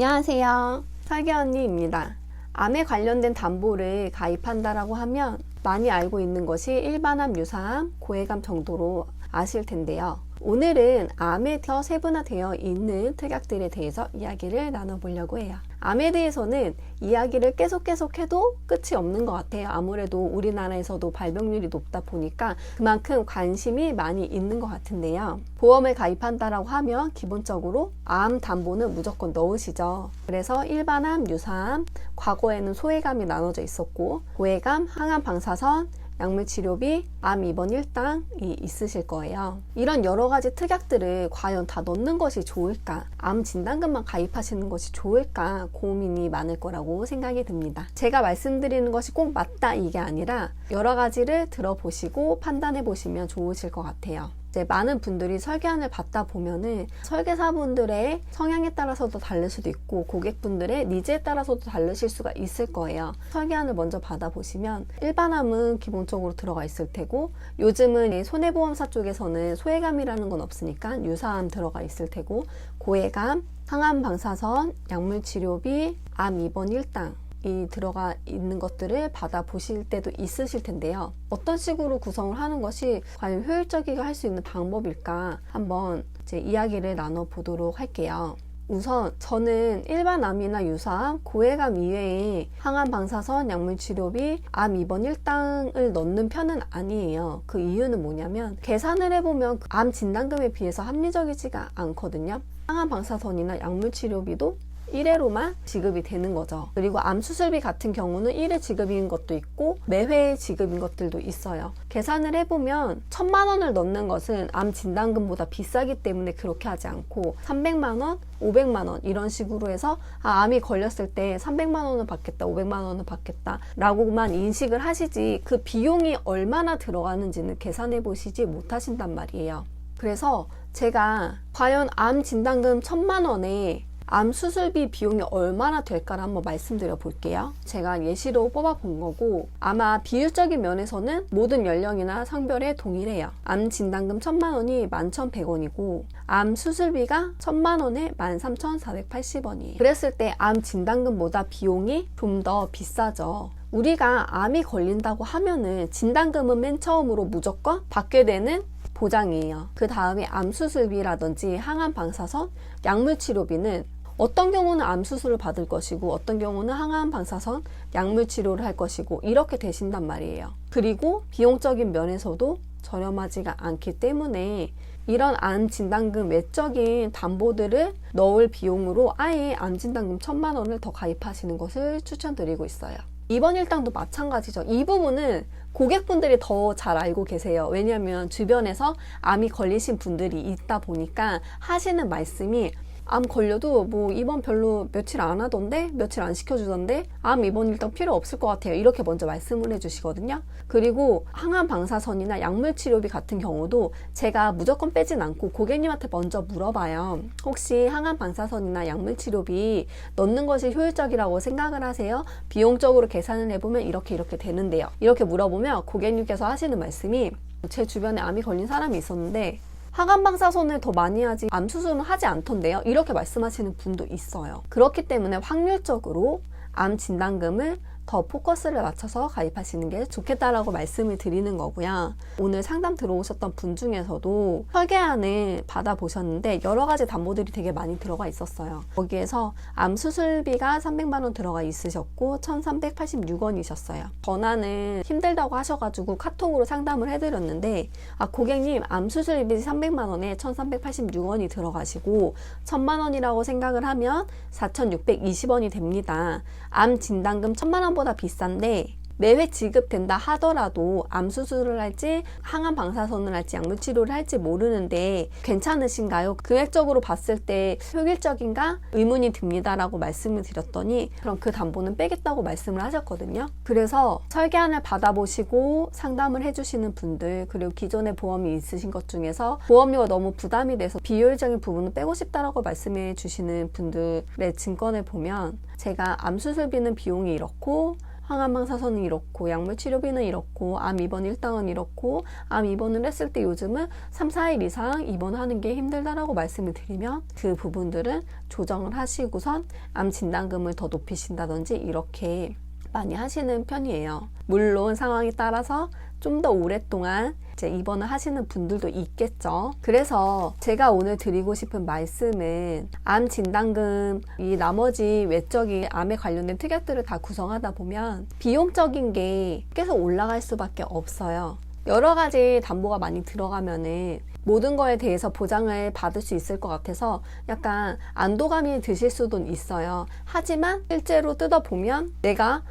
안녕하세요. 설계 언니입니다. 암에 관련된 담보를 가입한다라고 하면 많이 알고 있는 것이 일반암, 유사암, 고해감 정도로 아실 텐데요. 오늘은 암에 더 세분화되어 있는 특약들에 대해서 이야기를 나눠보려고 해요. 암에 대해서는 이야기를 계속 해도 끝이 없는 것 같아요. 아무래도 우리나라에서도 발병률이 높다 보니까 그만큼 관심이 많이 있는 것 같은데요. 보험을 가입한다라고 하면 기본적으로 암 담보는 무조건 넣으시죠. 그래서 일반암, 유사암, 과거에는 소해감이 나눠져 있었고 고해감, 항암 방사선, 약물치료비, 암 입원 일당이 있으실 거예요. 이런 여러 가지 특약들을 과연 다 넣는 것이 좋을까? 암 진단금만 가입하시는 것이 좋을까? 고민이 많을 거라고 생각이 듭니다. 제가 말씀드리는 것이 꼭 맞다 이게 아니라 여러 가지를 들어보시고 판단해 보시면 좋으실 것 같아요. 이제 많은 분들이 설계안을 받다 보면은 설계사분들의 성향에 따라서도 다를 수도 있고 고객분들의 니즈에 따라서도 다르실 수가 있을 거예요. 설계안을 먼저 받아보시면 일반암은 기본적으로 들어가 있을 테고 요즘은 손해보험사 쪽에서는 소해감이라는 건 없으니까 유사암 들어가 있을 테고 고해감, 항암 방사선, 약물치료비, 암 입원 일당 이 들어가 있는 것들을 받아보실 때도 있으실 텐데요. 어떤 식으로 구성을 하는 것이 과연 효율적이게 할 수 있는 방법일까 한번 이제 이야기를 나눠보도록 할게요. 우선 저는 일반암이나 유사암, 고해감 이외에 항암 방사선, 약물치료비, 암 입원 일당을 넣는 편은 아니에요. 그 이유는 뭐냐면 계산을 해보면 암 진단금에 비해서 합리적이지가 않거든요. 항암 방사선이나 약물치료비도 1회로만 지급이 되는 거죠. 그리고 암 수술비 같은 경우는 1회 지급인 것도 있고 매회 지급인 것들도 있어요. 계산을 해보면 1000만 원을 넣는 것은 암 진단금보다 비싸기 때문에 그렇게 하지 않고 300만 원, 500만 원 이런 식으로 해서 암이 걸렸을 때 300만 원을 받겠다, 500만 원을 받겠다 라고만 인식을 하시지 그 비용이 얼마나 들어가는지는 계산해 보시지 못하신단 말이에요. 그래서 제가 과연 암 진단금 1000만 원에 암 수술비 비용이 얼마나 될까를 한번 말씀드려 볼게요. 제가 예시로 뽑아 본 거고 아마 비율적인 면에서는 모든 연령이나 성별에 동일해요. 암 진단금 1000만 원이 11,100원이고 암 수술비가 1000만 원에 13,480원이에요. 그랬을 때 암 진단금보다 비용이 좀 더 비싸죠. 우리가 암이 걸린다고 하면은 진단금은 맨 처음으로 무조건 받게 되는 보장이에요. 그 다음에 암 수술비라든지 항암 방사선, 약물치료비는 어떤 경우는 암 수술을 받을 것이고 어떤 경우는 항암 방사선, 약물치료를 할 것이고 이렇게 되신단 말이에요. 그리고 비용적인 면에서도 저렴하지가 않기 때문에 이런 암 진단금 외적인 담보들을 넣을 비용으로 아예 암 진단금 1000만 원을 더 가입하시는 것을 추천드리고 있어요. 입원 일당도 마찬가지죠. 이 부분은 고객분들이 더 잘 알고 계세요. 왜냐하면 주변에서 암이 걸리신 분들이 있다 보니까 하시는 말씀이 암 걸려도 뭐 입원 별로 며칠 안 하던데 며칠 안 시켜주던데 암 입원 일당 필요 없을 것 같아요. 이렇게 먼저 말씀을 해주시거든요. 그리고 항암 방사선이나 약물치료비 같은 경우도 제가 무조건 빼진 않고 고객님한테 먼저 물어봐요. 혹시 항암 방사선이나 약물치료비 넣는 것이 효율적이라고 생각을 하세요? 비용적으로 계산을 해보면 이렇게 되는데요. 이렇게 물어보면 고객님께서 하시는 말씀이 제 주변에 암이 걸린 사람이 있었는데 항암 방사선을 더 많이 하지 암 수술은 하지 않던데요. 이렇게 말씀하시는 분도 있어요. 그렇기 때문에 확률적으로 암 진단금을 더 포커스를 맞춰서 가입하시는 게 좋겠다라고 말씀을 드리는 거고요. 오늘 상담 들어오셨던 분 중에서도 설계안을 받아보셨는데 여러 가지 담보들이 되게 많이 들어가 있었어요. 거기에서 암 수술비가 300만 원 들어가 있으셨고 1386원이셨어요. 전화는 힘들다고 하셔가지고 카톡으로 상담을 해드렸는데 고객님 암 수술비 300만 원에 1386원이 들어가시고 1000만 원이라고 생각을 하면 4620원이 됩니다. 암 진단금 1000만 원 보다 비싼데 매회 지급된다 하더라도 암 수술을 할지 항암 방사선을 할지 약물치료를 할지 모르는데 괜찮으신가요? 금액적으로 봤을 때 효율적인가? 의문이 듭니다라고 말씀을 드렸더니 그럼 그 담보는 빼겠다고 말씀을 하셨거든요. 그래서 설계안을 받아보시고 상담을 해주시는 분들 그리고 기존에 보험이 있으신 것 중에서 보험료가 너무 부담이 돼서 비효율적인 부분을 빼고 싶다라고 말씀해 주시는 분들의 증권을 보면 제가 암 수술비는 비용이 이렇고 항암방사선은 이렇고 약물 치료비는 이렇고 암 입원 일당은 이렇고 암 입원을 했을 때 요즘은 3, 4일 이상 입원하는 게 힘들다라고 말씀을 드리면 그 부분들은 조정을 하시고선 암 진단금을 더 높이신다든지 이렇게 많이 하시는 편이에요. 물론 상황에 따라서 좀 더 오랫동안 이제 입원을 하시는 분들도 있겠죠. 그래서 제가 오늘 드리고 싶은 말씀은 암 진단금, 이 나머지 외적인 암에 관련된 특약들을 다 구성하다 보면 비용적인 게 계속 올라갈 수밖에 없어요. 여러 가지 담보가 많이 들어가면은 모든 거에 대해서 보장을 받을 수 있을 것 같아서 약간 안도감이 드실 수도 있어요. 하지만 실제로 뜯어보면 내가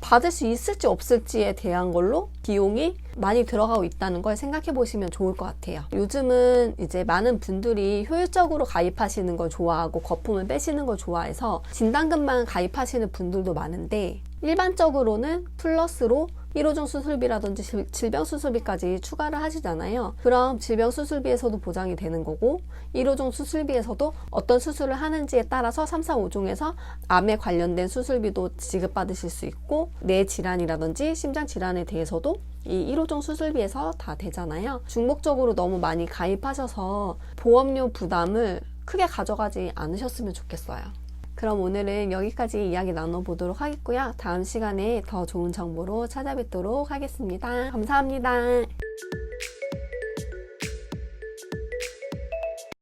받을 수 있을지 없을지에 대한 걸로 비용이 많이 들어가고 있다는 걸 생각해 보시면 좋을 것 같아요. 요즘은 이제 많은 분들이 효율적으로 가입하시는 걸 좋아하고 거품을 빼시는 걸 좋아해서 진단금만 가입하시는 분들도 많은데 일반적으로는 플러스로 1호종 수술비라든지 질병수술비까지 추가를 하시잖아요. 그럼 질병수술비에서도 보장이 되는 거고 1호종 수술비에서도 어떤 수술을 하는지에 따라서 3, 4, 5종에서 암에 관련된 수술비도 지급받으실 수 있고 뇌 질환이라든지 심장 질환에 대해서도 이 1호종 수술비에서 다 되잖아요. 중복적으로 너무 많이 가입하셔서 보험료 부담을 크게 가져가지 않으셨으면 좋겠어요. 그럼 오늘은 여기까지 이야기 나눠보도록 하겠고요. 다음 시간에 더 좋은 정보로 찾아뵙도록 하겠습니다. 감사합니다.